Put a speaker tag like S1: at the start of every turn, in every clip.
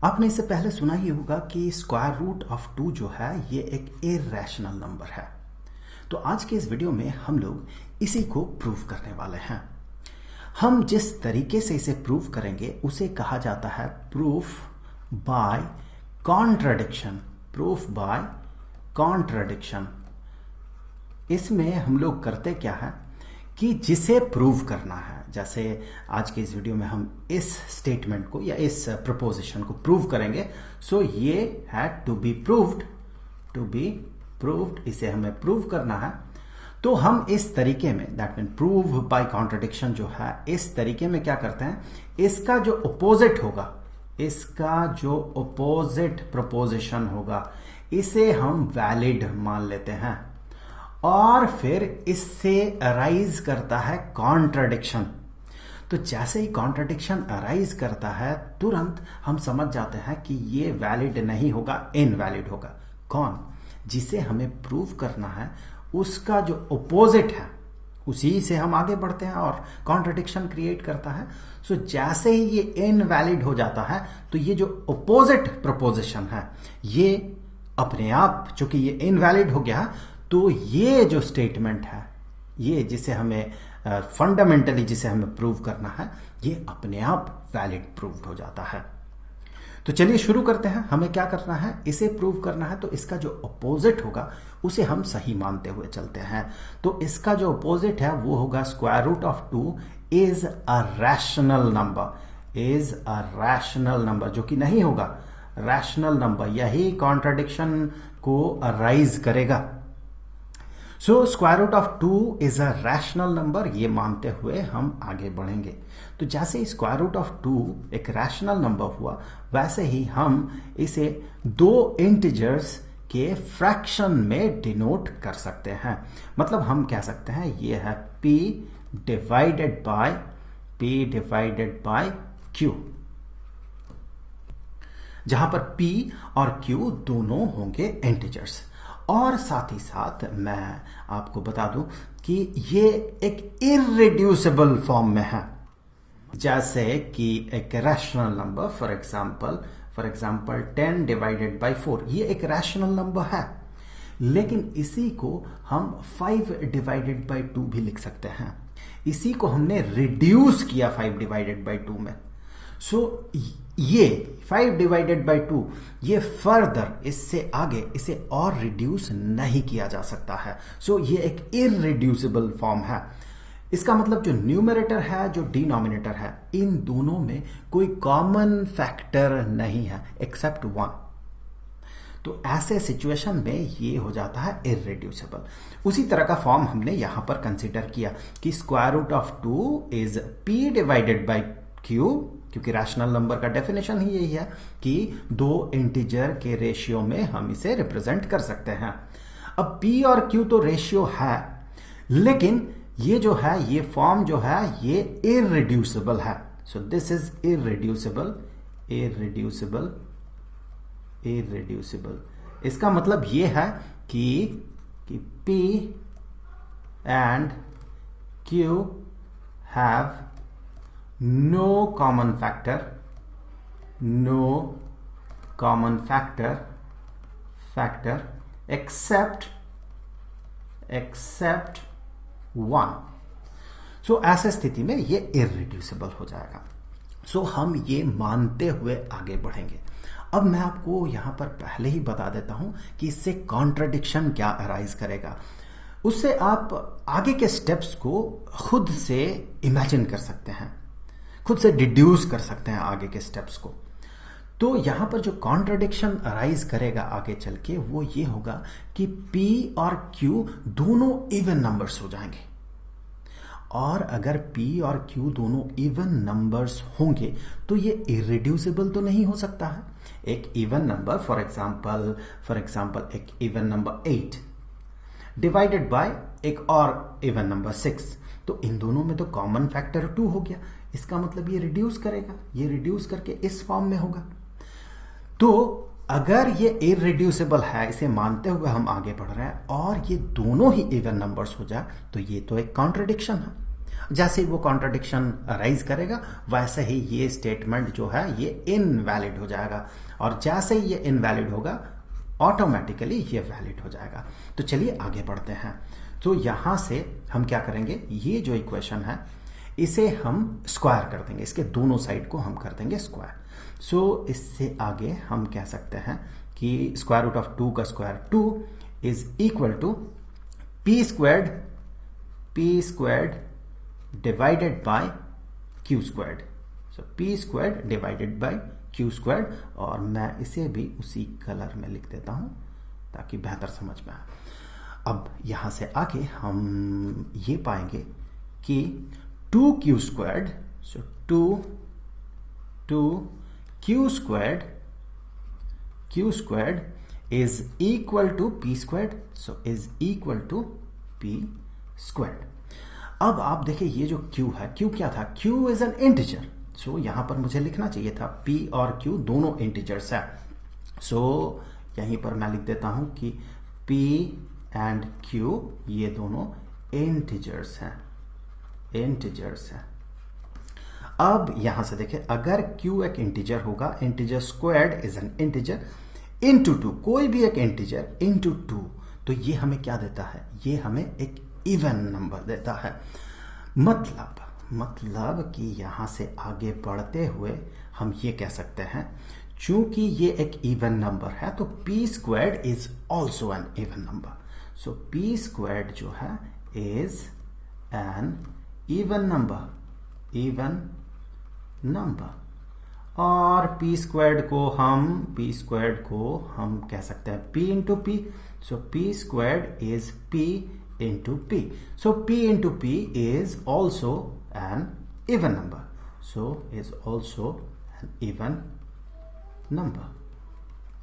S1: आपने इससे पहले सुना ही होगा कि स्क्वायर रूट ऑफ 2 जो है ये एक इरैशनल नंबर है। तो आज के इस वीडियो में हम लोग इसी को प्रूव करने वाले हैं। हम जिस तरीके से इसे प्रूव करेंगे उसे कहा जाता है proof by contradiction. Proof by contradiction. इसमें हम लोग करते क्या है कि जिसे प्रूव करना है, जैसे आज के इस वीडियो में हम इस स्टेटमेंट को या इस प्रपोजिशन को प्रूव करेंगे। सो ये है टू बी प्रूव्ड, इसे हमें प्रूव करना है। तो हम इस तरीके में, that mean prove by contradiction जो है, इस तरीके में क्या करते हैं, इसका जो अपोजिट होगा, इसका जो अपोजिट प्रपोजिशन होगा, इसे हम वैलिड मान लेते हैं और फिर इससे अराइज करता है कॉन्ट्रडिक्शन। तो जैसे ही कॉन्ट्रडिक्शन अराइज करता है तुरंत हम समझ जाते हैं कि ये वैलिड नहीं होगा, इनवैलिड होगा। कौन? जिसे हमें प्रूव करना है उसका जो अपोजिट है उसी से हम आगे बढ़ते हैं और कॉन्ट्रडिक्शन क्रिएट करता है। सो जैसे ही ये इनवैलिड हो जाता है तो ये जो अपोजिट प्रपोजिशन है ये अपने आप, चूंकि ये इनवैलिड हो गया, तो ये जो स्टेटमेंट है, ये जिसे हमें फंडामेंटली जिसे हमें प्रूव करना है, ये अपने आप वैलिड प्रूव्ड हो जाता है। तो चलिए शुरू करते हैं। हमें क्या करना है, इसे प्रूव करना है। तो इसका जो अपोजिट होगा उसे हम सही मानते हुए चलते हैं। तो इसका जो अपोजिट है वो होगा square root of 2 is a rational number. Is a rational number, जो कि नहीं होगा, रैशनल नंबर। यही कॉन्ट्रडिक्शन को अराइज करेगा। So square root of 2 is a rational number, ये मानते हुए हम आगे बढ़ेंगे। तो जैसे स्क्वायर रूट ऑफ 2 एक रैशनल नंबर हुआ, वैसे ही हम इसे दो इंटीजर्स के फ्रैक्शन में डिनोट कर सकते हैं। मतलब हम कह सकते हैं ये है p डिवाइडेड बाय q, जहां पर p और q दोनों होंगे इंटीजर्स। और साथ ही साथ मैं आपको बता दूं कि ये एक इररिड्यूसिबल फॉर्म में है। जैसे कि एक rational number, for example 10 divided by 4, ये एक रैशनल नंबर है, लेकिन इसी को हम 5 डिवाइडेड बाय 2 भी लिख सकते हैं। इसी को हमने रिड्यूस किया 5 डिवाइडेड बाय 2 में। सो ये 5 डिवाइडेड बाय 2, ये फर्दर, इससे आगे इसे और रिड्यूस नहीं किया जा सकता है। सो ये एक इररिड्यूसिबल फॉर्म है। इसका मतलब जो न्यूमरेटर है, जो डिनोमिनेटर है, इन दोनों में कोई कॉमन फैक्टर नहीं है एक्सेप्ट 1। तो ऐसे सिचुएशन में ये हो जाता है इररिड्यूसिबल। उसी तरह का फॉर्म हमने यहां पर कंसीडर किया कि square root of 2 is p divided by q, क्योंकि रैशनल नंबर का डेफिनेशन ही यही है कि दो इंटीजर के रेशियो में हम इसे रिप्रेजेंट कर सकते हैं। अब p और q तो रेशियो है, लेकिन ये जो है, ये फॉर्म जो है, ये इररिड्यूसिबल है। So this is irreducible. इसका मतलब ये है कि p and q have no common factor except 1। सो ऐसे स्थिति में ये इररिड्यूसिबल हो जाएगा। सो हम ये मानते हुए आगे बढ़ेंगे। अब मैं आपको यहां पर पहले ही बता देता हूं कि इससे कॉन्ट्रडिक्शन क्या अराइज करेगा। उससे आप आगे के स्टेप्स को खुद से इमेजिन कर सकते हैं, खुद से डिड्यूस कर सकते हैं आगे के स्टेप्स को। तो यहां पर जो कॉन्ट्रडिक्शन अराइज करेगा आगे चल के, वो ये होगा कि p और q दोनों इवन नंबर्स हो जाएंगे। और अगर p और q दोनों इवन नंबर्स होंगे तो ये इररिड्यूसिबल तो नहीं हो सकता है। एक इवन नंबर, फॉर एग्जांपल एक इवन नंबर 8 डिवाइडेड बाय एक और इवन नंबर 6, तो इन दोनों में तो कॉमन फैक्टर 2 हो गया। इसका मतलब ये रिड्यूस करेगा, ये रिड्यूस करके इस फॉर्म में होगा। तो अगर ये इररिड्यूसिबल है, इसे मानते हुए हम आगे बढ़ रहे हैं, और ये दोनों ही इवन नंबर्स हो जाए, तो ये तो एक कॉन्ट्रडिक्शन है। जैसे ही वो कॉन्ट्रडिक्शन राइज करेगा वैसे ही ये स्टेटमेंट जो है ये इनवैलिड हो जाएगा, और जैसे ही ये इनवैलिड होगा ऑटोमेटिकली ये वैलिड हो जाएगा। तो चलिए आगे बढ़ते हैं। तो यहां से हम क्या करेंगे, ये जो इक्वेशन है इसे हम स्क्वायर कर देंगे, इसके दोनों साइड को हम कर देंगे स्क्वायर। सो इससे आगे हम कह सकते हैं कि स्क्वायर रूट ऑफ 2 का square 2 is equal to P squared divided by Q squared. So P squared divided by Q squared, और मैं इसे भी उसी कलर में लिख देता हूं ताकि बेहतर समझ में आए। अब यहां से आगे हम ये पाएंगे कि 2q squared, so 2q squared is equal to p squared, so is equal to p squared. अब आप देखिए ये जो q है, q क्या था, q इज एन इंटीजर। सो यहां पर मुझे लिखना चाहिए था p और q दोनों इंटीजर्स है। सो यहीं पर मैं लिख देता हूं कि p एंड q ये दोनों इंटीजर्स हैं। अब यहां से देखिए, अगर q एक इंटीजर होगा, integer squared is an integer into 2, कोई भी एक इंटीजर इनटू 2, तो ये हमें क्या देता है, ये हमें एक इवन नंबर देता है। मतलब कि यहां से आगे बढ़ते हुए हम ये कह सकते हैं, चूंकि ये एक इवन नंबर है तो p squared is also an even number. So p squared जो है इज एन इवन नंबर, और p स्क्वायर्ड को हम कह सकते हैं p into P. So p squared is p into p। So p into p is also an even number, so is also an even number.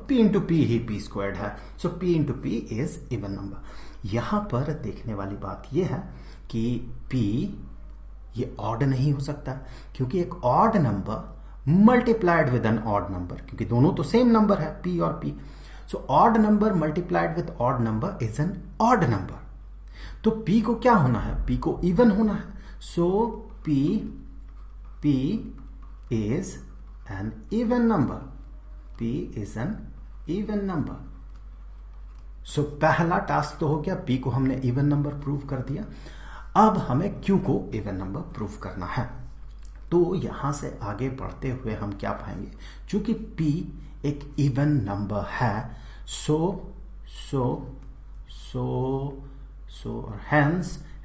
S1: p into p he p squared है, so p into p is even number. यहां पर देखने वाली बात यह है कि p ये ऑड नहीं हो सकता, क्योंकि एक odd number multiplied with an odd number, क्योंकि दोनों तो सेम नंबर है p और p। So odd number multiplied with odd number is an odd number. तो p को क्या होना है, p को इवन होना है। So p is an even number, p is an even number. So पहला टास्क तो हो गया, p को हमने इवन नंबर प्रूव कर दिया। अब हमें q को इवन नंबर प्रूव करना है। तो यहां से आगे बढ़ते हुए हम क्या पाएंगे, चूंकि p एक इवन नंबर है,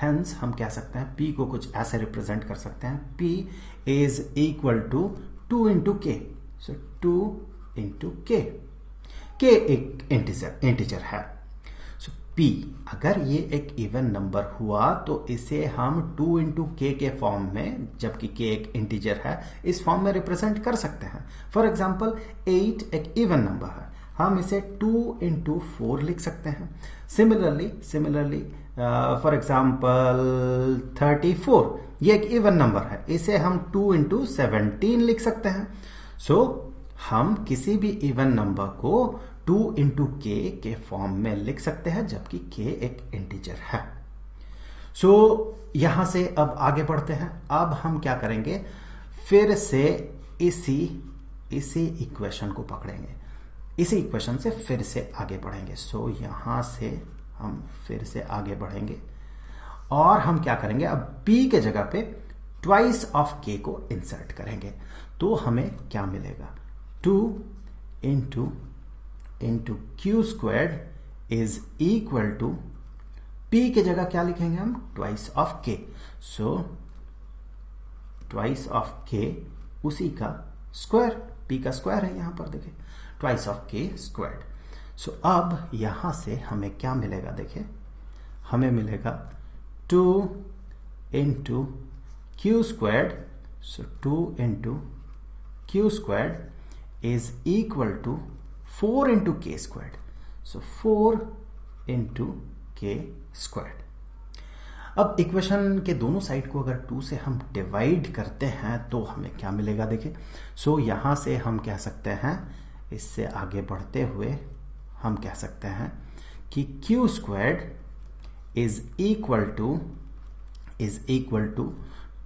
S1: हेंस हम कह सकते हैं p को कुछ ऐसे रिप्रेजेंट कर सकते हैं, p is equal to 2 into k। So 2 into k, k एक इंटीजर है। सो p अगर ये एक इवन नंबर हुआ तो इसे हम 2 इंटू k के फॉर्म में, जबकि k एक इंटीजर है, इस फॉर्म में रिप्रेजेंट कर सकते हैं। फॉर एग्जाम्पल 8 एक इवन नंबर है, हम इसे 2 इंटू 4 लिख सकते हैं। सिमिलरली फॉर एग्जाम्पल 34 ये एक इवन नंबर है, इसे हम 2 इंटू 17 लिख सकते हैं। सो हम किसी भी इवन नंबर को 2 इंटू k के फॉर्म में लिख सकते हैं, जबकि k एक इंटीजर है। सो यहां से अब आगे बढ़ते हैं। अब हम क्या करेंगे, फिर से इसी इक्वेशन को पकड़ेंगे, इसी इक्वेशन से फिर से आगे बढ़ेंगे। सो यहां से हम फिर से आगे बढ़ेंगे और हम क्या करेंगे, अब p के जगह पे ट्वाइस ऑफ k को इंसर्ट करेंगे। तो हमें क्या मिलेगा, 2 into Q squared is equal to, p के जगह क्या लिखेंगे हम, twice of k। So twice of k उसी का स्क्वायर, p का स्क्वायर है यहां पर देखिए, ट्वाइस ऑफ k स्क्वायर्ड। सो अब यहां से हमें क्या मिलेगा, देखिए हमें मिलेगा 2 into Q squared. So 2 into Q squared is equal to 4 into k squared. So 4 into k squared. अब इक्वेशन के दोनों साइड को अगर 2 से हम डिवाइड करते हैं तो हमें क्या मिलेगा, देखिए। सो यहां से हम कह सकते हैं, इससे आगे बढ़ते हुए हम कह सकते हैं कि Q squared is equal to is equal to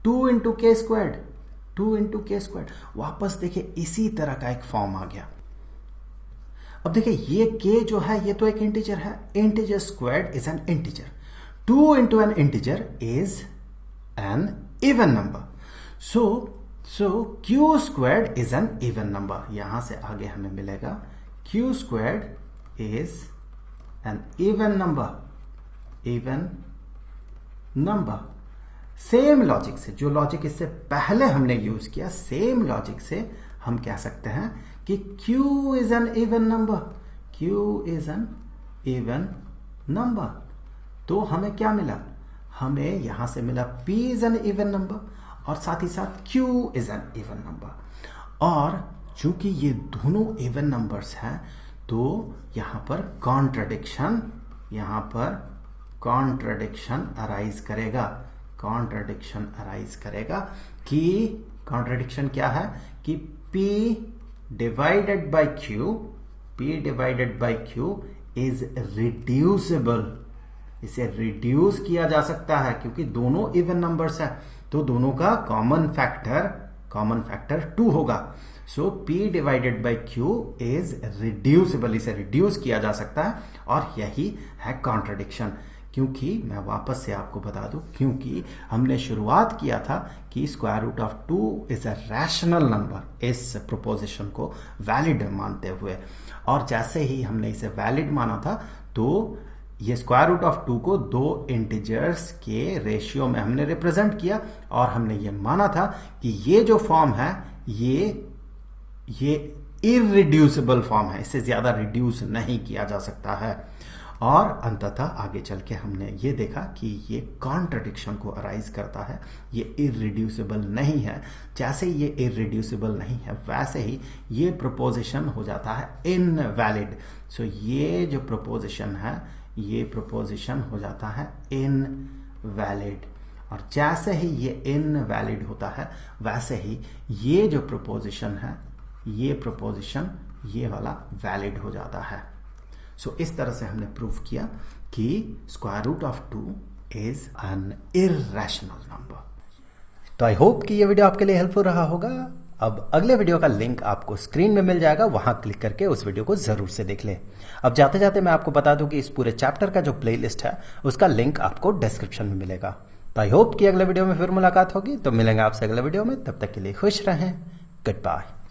S1: 2 into K squared, 2 into K squared. वापस देखिए इसी तरह का एक फॉर्म आ गया। अब देखिए ये k जो है ये तो एक इंटीजर है, integer squared is an integer, 2 into N integer is an even number, so q squared is an even number. यहां से आगे हमें मिलेगा q squared is an even number. Same logic से, जो लॉजिक इससे पहले हमने यूज किया, सेम लॉजिक से हम कह सकते हैं कि Q is an even number, Q is an even number. तो हमें क्या मिला, हमें यहां से मिला P is an even number और साथ ही साथ Q is an even number. और चूंकि ये दोनों इवन नंबर्स हैं तो यहां पर कॉन्ट्रडिक्शन अराइज करेगा, कि कॉन्ट्रडिक्शन क्या है कि P divided by Q is reducible. इसे रिड्यूस किया जा सकता है क्योंकि दोनों इवन नंबर्स हैं, तो दोनों का कॉमन फैक्टर 2 होगा। सो P divided by Q is reducible, इसे रिड्यूस किया जा सकता है और यही है कॉन्ट्रडिक्शन। क्योंकि मैं वापस से आपको बता दूं, क्योंकि हमने शुरुआत किया था कि square root of 2 is a rational number, इस प्रोपोजिशन को वैलिड मानते हुए, और जैसे ही हमने इसे वैलिड माना था तो ये स्क्वायर रूट ऑफ 2 को 2 इंटीजर्स के रेशियो में हमने रिप्रेजेंट किया और हमने ये माना था कि ये जो फॉर्म है ये इररिड्यूसिबल फॉर्म है, इससे ज्यादा रिड्यूस नहीं किया जा सकता है। और अंततः आगे चल के हमने ये देखा कि ये कॉन्ट्रडिक्शन को अराइज करता है, ये इररिड्यूसिबल नहीं है। जैसे ये इररिड्यूसिबल नहीं है वैसे ही ये प्रोपोजिशन हो जाता है इनवैलिड। सो ये जो प्रोपोजिशन है ये प्रोपोजिशन हो जाता है इनवैलिड, और जैसे ही ये इनवैलिड होता है वैसे ही ये जो प्रोपोजिशन है ये प्रोपोजिशन ये वाला वैलिड हो जाता है। सो इस तरह से हमने प्रूव किया कि square root of 2 is an irrational number. तो आई होप कि ये वीडियो आपके लिए हेल्पफुल रहा होगा। अब अगले वीडियो का लिंक आपको स्क्रीन में मिल जाएगा, वहां क्लिक करके उस वीडियो को जरूर से देख लें। अब जाते जाते मैं आपको बता दूं कि इस पूरे चैप्टर का जो प्लेलिस्ट है उसका लिंक आपको डिस्क्रिप्शन में मिलेगा। तो आई होप कि अगले वीडियो में फिर मुलाकात होगी। तो मिलेंगे आपसे अगले वीडियो में, तब तक के लिए खुश रहें। Good bye.